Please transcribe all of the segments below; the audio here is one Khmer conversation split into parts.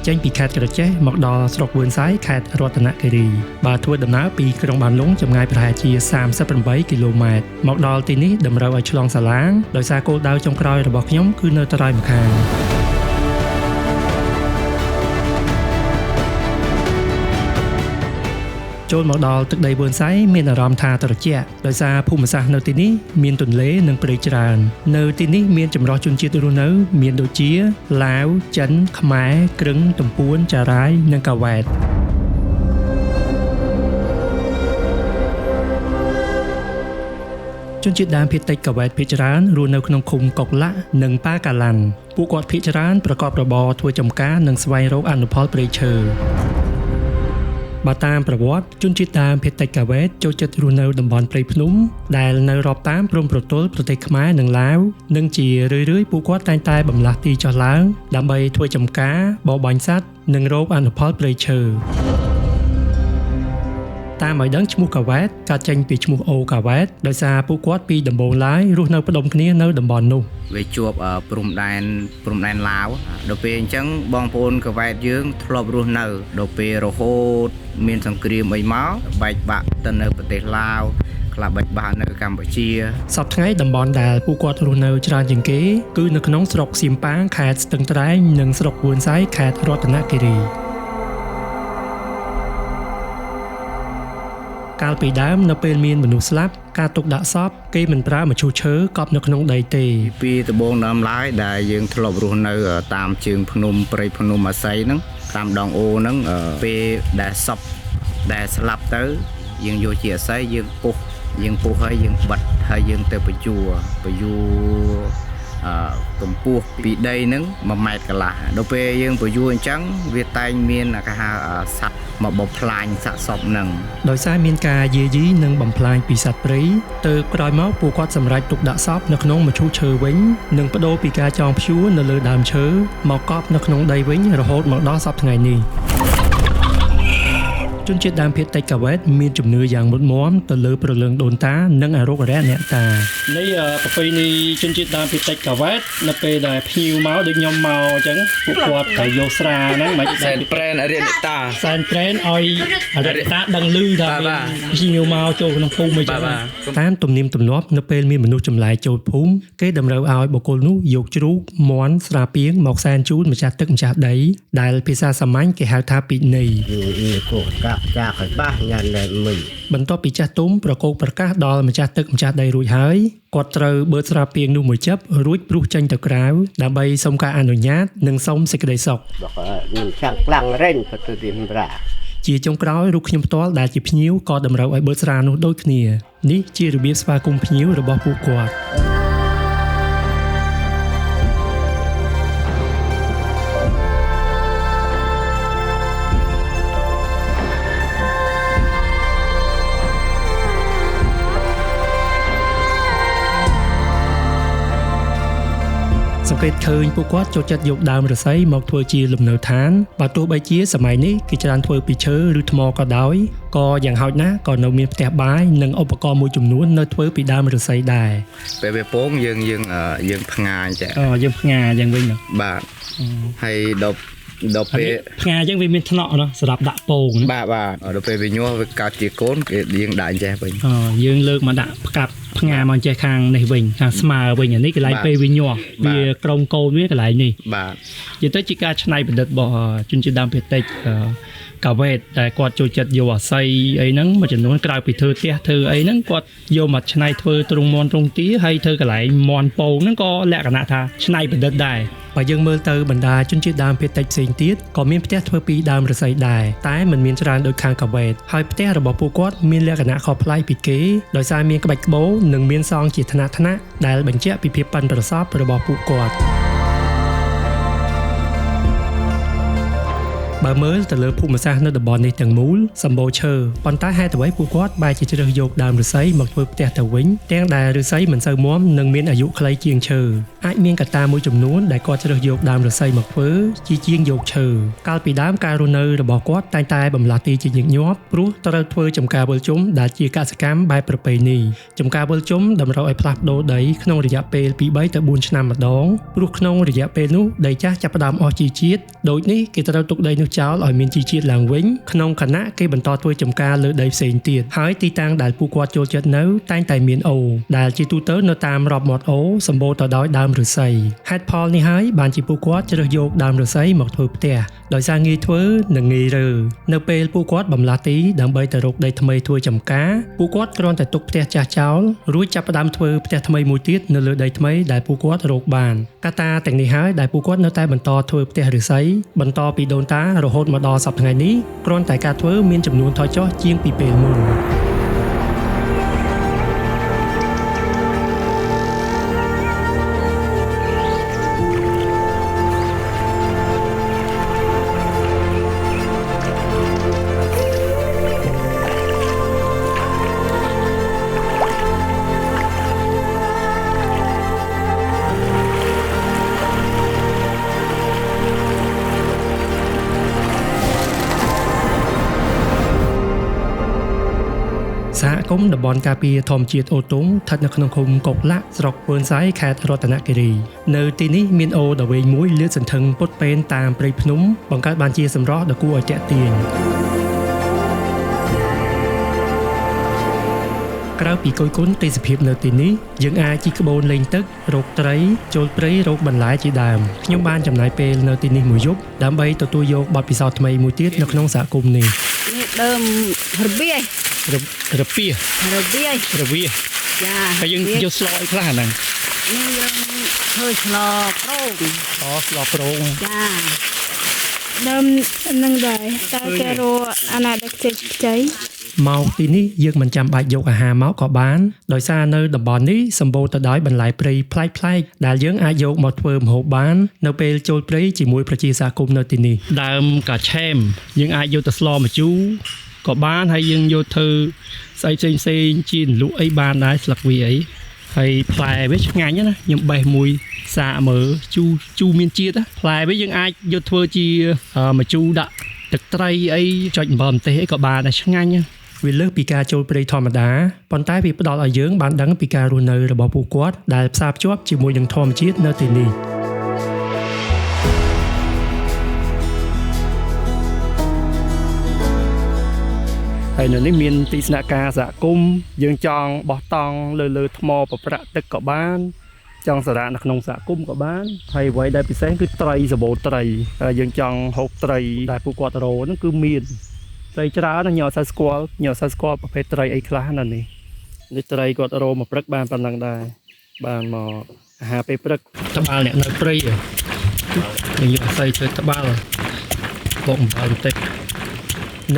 ចេញពីខេត្តក្រចេះមកដល់ស្រុកវឿនសៃខេត្តរតនគិរីបាទធ្វើដំណើរពីក្រុងបានលុងចម្ងាយប្រហែលជា38គីឡូម៉ែត្រមកដល់ទីនេះតម្រូវឲ្យឆ្លងសាឡាងដោយសារគោលដៅចុងក្រោយរបស់ខ្ញុំគឺនៅត្រើយម្ខាងចូលមកដល់ទឹកដីវឿនសៃមានអារម្មណ៍ថាត្រជាក់ដោយសារភូមិសាស្ត្រនៅទីនេះមានទន្លេនិងព្រៃច្រើននៅទីនេះមានចម្រុះជនជាតិរស់នៅមានដូចជាឡាវចិនខ្មែរគ្រឹងទំពួនចារាយនិងកាវ៉ែតជនជាតិដើមភាគតិចកាវ៉ែតភាគច្រើនរស់នៅក្នុងឃុំកុកឡាក់និងប៉ាកាឡាន់ពួកគាត់ភាគច្រើនប្រកបរបរធ្វើចម្ការនិងស្វែងរកអនុផលព្រៃឈើបើតាមប្រវត្តិជនជាតិដើមភាគតិចកាវ៉ែតចូលចិត្តរស់នៅតំបន់ព្រៃភ្នំដែលនៅរាប់តាមព្រំប្រទល់ប្រទេសខ្មែរនិងឡាវនិងជារឿយៗពួកគាត់តែងតែបម្លាស់ទីចុះឡើងដើម្បីធ្វើចម្ការបរបាញ់សត្វនិងរកអនុផលព្រៃឈើតាមឲ្យដឹងឈ្មោះកាវ៉ែតកើតចេញពីឈ្មោះអូកាវ៉ែតដោយសារពួកគាត់ពីដំបូងឡើយរស់នៅផ្ដុំគ្នានៅតំបន់នោះវាជួបព្រំដែនឡាវដល់ពេលអញ្ចឹងបងប្អូនកាវ៉ែតយើងធ្លាប់រស់នៅដល់ពេលរហូតមានសង្គ្រាមអីមកបែកបាក់ទៅនៅប្រទេសឡាវខ្លះបែកបាក់នៅកម្ពុជាសប្តាហ៍ថ្ងៃតំបន់ដែលពួកគាត់រស់នៅច្រើនជាងគេគឺនៅក្នុងស្រុកសៀមប៉ាងខេត្តស្ទឹងត្រែងនិងស្រុកវឿនសៃខេត្តរតនគិរីកាលពីដើមនៅពេលមានមនុស្សស្លាប់ការទុកដាក់សពគេមិនប្រើមឈូសឈើកប់នៅក្នុងដីទេពីដំបូងដើមឡើយដែលយើងធ្លាប់រស់នៅតាមជើងភ្នំព្រៃភ្នំអាស័យហ្នឹងតាមដងអូហ្នឹងពេលដែលសពដែលស្លាប់ទៅយើងយកជាអាស័យយើងពុះហើយយើងបិទហើយយើងទៅបញ្យួរកម្ពស់ពីដីហ្នឹង1ម៉ែត្រកន្លះដល់ពេលយើងបញ្យួរអញ្ចឹងវាតែងមានគេហៅសត្វមកបំផ្លាញសាកសពហ្នឹងដោយសារមានការយាយីនិងបំផ្លាញពីសត្វព្រៃទៅក្រោយមកពួកគាត់សម្រេចទុកដាក់សពនៅក្នុងមឈូសឈើវិញនិងបដូរពីការចងព្យួរនៅលើដើមឈើមកកប់នៅក្នុងដីវិញរហូតមកដល់សប្តាហ៍ថ្ងៃនេះជនជាតិដើមភាគតិចកាវ៉ែតមានជំនឿយ៉ាងមុតមាំទៅលើព្រលឹងដូនតានិងអារុក្ខអារក្សអ្នកតានៃប្រពៃណីជនជាតិដើមភាគតិចកាវ៉ែតនៅពេលដែលភ្ញៀវមកដូចខ្ញុំមកអញ្ចឹងពួកគាត់ត្រូវយកស្រាហ្នឹងមិនសែនប្រេនអរិយអ្នកតាសែនប្រេនឲ្យអរិយអ្នកតាដឹងឮថាមានភ្ញៀវមកចូលក្នុងភូមិអញ្ចឹងតាមទំនៀមទម្លាប់នៅពេលមានមនុស្សចម្លែកចូលភូមិគេតម្រូវឲ្យបុគ្គលនោះយកជ្រូកមាន់ស្រាពាងមកសែនជូនម្ចាស់ទឹកម្ចាស់ដីដែលភាសាសាមញ្ញគេហៅថាពិន័យចាក់ឲ្យបាសញ៉ាំតែមិញបន្ទាប់ពីចាស់ទុំប្រកោកប្រកាសដល់ម្ចាស់ទឹកម្ចាស់ដីរួចហើយគាត់ត្រូវបឺតស្រាពាងនោះមួយចិបរួចព្រុសចេញទៅក្រៅដើម្បីសុំការអនុញ្ញាតនិងសុំសេចក្តីសុខនឹងចាំងខ្លាំងរែងទៅទីម្រាជាចុងក្រោយរូបខ្ញុំផ្ទាល់ដែលជាភ្ញៀវក៏តម្រូវឲ្យបឺតស្រានោះដូចគ្នានេះជារបៀបស្វាគមន៍ភ្ញៀវរបស់ពួកគាត់សង្កេតឃើញពួកគាត់ចូលចិត្តយកដើមឫស្សីមកធ្វើជាលំនៅឋានបើទោះបីជាសម័យនេះគេច្រើនធ្វើពីឈើឬថ្មក៏ដោយក៏យ៉ាងហោចណាស់ក៏នៅមានផ្ទះបាយនិងឧបករណ៍មួយចំនួននៅធ្វើពីដើមឫស្សីដែរពេលវាពងយើងផ្ងាចាយើងផ្ងាយ៉ាងវិញបាទហើយដល់ពេលផ្ងាចឹងវាមានថ្នាក់ណាសម្រាប់ដាក់ពងបាទដល់ពេលវាញាស់វាកើតជាកូនគេយើងដាក់ចេះវិញយើងលើកមកដាក់ផ្កាប់ផ្ងាមកចេះខាងនេះវិញខាងស្មើវិញអានេះកន្លែងពេលវាញាស់វាក្រុមកូនវាកន្លែងនេះបាទនិយាយទៅជាការច្នៃប្រឌិតរបស់ជនជាតិដើមភាគតិចកាវ៉ែតតែគាត់ចូលចិត្តយកអាស័យអីហ្នឹងមួយចំនួនក្រៅពីធ្វើផ្ទះធ្វើអីហ្នឹងគាត់យកមកច្នៃធ្វើទ្រង់មន់ទ្រង់ទាហើយធ្វើកន្លែងមន់ពងហ្នឹងក៏លក្ខណៈថាច្នៃប្រឌិតដែរបើយើងមើលទៅបណ្ដាជនជាតិដើមភាគតិចផ្សេងទៀតក៏មានផ្ទះធ្វើពីដើមឫស្សីដែរតែមិនមានច្រើនដូចខាងកាវ៉ែតហើយផ្ទះរបស់ពួកគាត់មានលក្ខណៈខុសប្លែកពីគេដោយសារមានក្បាច់ក្បូរនិងមានសង់ជាថ្នាក់ៗដែលបញ្ជាក់ពីភាពប៉ិនប្រសប់របស់ពួកគាត់ បើមើលទៅលើភូមិសាស្ត្រនៅតំបន់នេះទាំងមូលសម្បូរឈើប៉ុន្តែហេតុអ្វីពួកគាត់បែរជាជ្រើសយកដើមឫស្សីមកធ្វើផ្ទះទៅវិញទាំងដែលឫស្សីមិនសូវមាំនិងមានអាយុខ្លីជាងឈើអាចមានកត្តាមួយចំនួនដែលគាត់ជ្រើសយកដើមឫស្សីមកធ្វើជាងយកឈើកាលពីដើមការរស់នៅរបស់គាត់តែងតែបំលាស់ទីជាញឹកញាប់ព្រោះត្រូវធ្វើចំការវិលជុំដែលជាកសិកម្មបែបប្រពៃណីចំការវិលជុំតម្រូវឲ្យផ្លាស់ប្ដូរដីក្នុងរយៈពេលពី3ទៅ4ឆ្នាំម្ដងព្រោះក្នុងរយៈពេលនោះដីចាស់ចាប់ផ្ដើមអស់ជីជាតិដូចនេះគេត្រូវទុកដីនោះចោលឲ្យមានជីជាតិឡើងវិញក្នុងខណៈគេបន្តធ្វើចំការលើដីផ្សេងទៀតហើយទីតាំងដែលពួកគាត់ចូលចិត្តនៅតែងតែមានអូរដែលជាទូទៅនៅតាមរ៉បមាត់អូរសម្បូរទៅដោយដើមឫស្សីហេតុផលនេះហើយបានជាពួកគាត់ជ្រើសយកដើមឫស្សីមកធ្វើផ្ទះដោយសារងាយធ្វើនិងងាយរើនៅពេលពួកគាត់បំលាស់ទីដើម្បីទៅរកដីថ្មីធ្វើចំការពួកគាត់គ្រាន់តែទុកផ្ទះចាស់ចោលរួចចាប់ផ្ដើមធ្វើផ្ទះថ្មីមួយទៀតនៅលើដីថ្មីដែលពួកគាត់រកបានកត្តាទាំងនេះហើយដែលពួកគាត់នៅតែបន្តធ្វើផ្ទះឫស្សីបន្តពីដូនតារហូតមកដល់សប្តាហ៍ថ្ងៃនេះគ្រាន់តែការធ្វើមានចំនួនថយចុះជាងពីពេលមុនសហគមន៍តំបន់ការពារធម្មជាតិអូតុងស្ថិតនៅក្នុងឃុំកុកឡាក់ស្រុកពឿនសៃខេត្តរតនគិរីនៅទីនេះមានអូរដ៏វែងមួយលាតសន្ធឹងពុតពេនតាមព្រៃភ្នំបង្កើតបានជាសម្រស់ដ៏គួរឲ្យទាក់ទាញក្រៅពីគយគន់ទេសភាពនៅទីនេះយើងអាចជិះក្បូនលេងទឹករកត្រីចូលព្រៃរកបន្លែជាដើមខ្ញុំបានចំណាយពេលនៅទីនេះមួយយប់ដើម្បីទទួលយកបទពិសោធន៍ថ្មីមួយទៀតនៅក្នុងសហគមន៍នេះនេះដើមរបៀរពាចាហើយយើងយកស្លអីខ្លះហ្នឹងនេះយើងធ្វើស្លប្រងស្លប្រងចាដើមនឹងដែរតើគេរកអាណាដែលខ្ចីមកទីនេះយើងមិនចាំបាច់យកអាហារមកក៏បានដោយសារនៅតំបន់នេះសម្បូរទៅដោយបន្លែព្រៃប្លែកៗដែលយើងអាចយកមកធ្វើម្ហូបបាននៅពេលចូលព្រៃជាមួយប្រជាសហគមន៍នៅទីនេះដើមកាឆេមយើងអាចយកទៅស្លម្ជូរក៏បានហើយយើងយកធ្វើស្អីផ្សេងជាលក់អីបានដែរស្លឹកវាអីហើយផ្លែវាឆ្ងាញ់ណាខ្ញុំបេះមួយសាកមើលជូរមានជាតិផ្លែវាយើងអាចយកធ្វើជាម្ជូរដាក់ទឹកត្រីអីចុចអំបិលម្ទេសអីក៏បានដែរឆ្ងាញ់វាលើសពីការចូលព្រៃធម្មតាប៉ុន្តែវាផ្ដល់ឲ្យយើងបានដឹងពីការរស់នៅរបស់ពួកគាត់ដែលផ្សារភ្ជាប់ជាមួយនឹងធម្មជាតិនៅទីនេះហើយនៅនេះមានទីស្នាក់ការសហគមន៍យើងចង់បោះតង់លើថ្មប្រប្រាក់ទឹកក៏បានចង់សារៈនៅក្នុងសហគមន៍ក៏បានហើយអ្វីដែលពិសេសគឺត្រីសបោត្រីហើយយើងចង់ហូបត្រីដែលពួកគាត់រកហ្នឹងគឺមានត្រីច្រើនណាស់ញ៉ាំអត់សូវស្គាល់ប្រភេទត្រីអីខ្លះនៅនេះត្រីគាត់រកមកព្រឹកបានប៉ុណ្ណឹងដែរបានមកអាហារពេលព្រឹកត្បាល់អ្នកនៅព្រៃយើងយកអាស័យធ្វើត្បាល់បកអំបិលបន្តិច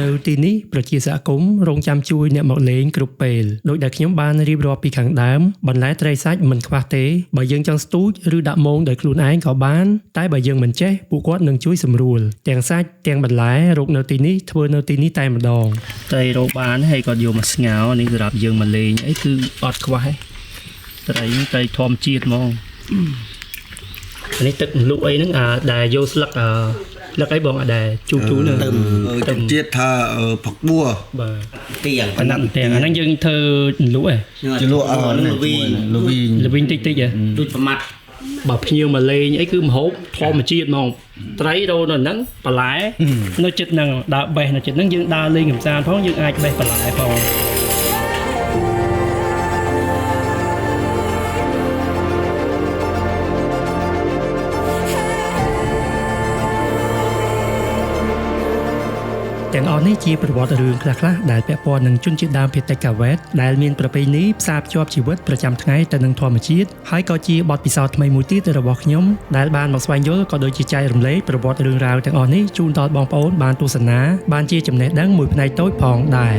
នៅទីនេះប្រជាសហគមន៍រងចាំជួយអ្នកមកលេងគ្រប់ពេលដោយដែលខ្ញុំបានរៀបរាប់ពីខាងដើមបន្លែត្រីសាច់មិនខ្វះទេបើយើងចង់ស្ទូចឬដាក់មងដោយខ្លួនឯងក៏បានតែបើយើងមិនចេះពួកគាត់នឹងជួយសម្រួលទាំងសាច់ទាំងបន្លែរកនៅទីនេះធ្វើនៅទីនេះតែម្ដងត្រីរកបានហើយគាត់យកមកស្ងោរនេះសម្រាប់យើងមកលេងអីគឺអត់ខ្វះទេត្រីធម្មជាតិហ្មងនេះទឹកម្លុកអីហ្នឹងដែលយកស្លឹកលឹកអីបងអត់ដែរជូនឹងទឹកជាតិថាផឹកបួបាទទៀងអាហ្នឹងយើងធ្វើលក់ជលក់លវីងតិចដូចប្រមាត់បើភ្ញៀវមកលេងអីគឺម្ហូបធម្មជាតិហ្មងត្រីរោនៅហ្នឹងបន្លែនៅចិត្តហ្នឹងដើរបេះនៅចិត្តហ្នឹងយើងដើរលេងកម្សាន្តផងយើងអាចបេះបន្លែផងទាំងអស់នេះជាប្រវត្តិរឿងខ្លះៗដែលពាក់ព័ន្ធនឹងជនជាតិដើមភាគតិចកាវ៉េតដែលមានប្រពៃណីផ្សារភ្ជាប់ជីវិតប្រចាំថ្ងៃទៅនឹងធម្មជាតិហើយក៏ជាបទពិសោធន៍ថ្មីមួយទៀតរបស់ខ្ញុំដែលបានមកស្វែងយល់ក៏ដូចជាចែករំលែកប្រវត្តិរឿងរ៉ាវទាំងអស់នេះជូនដល់បងប្អូនបានទស្សនាបានជាចំណេះដឹងមួយផ្នែកតូចផងដែរ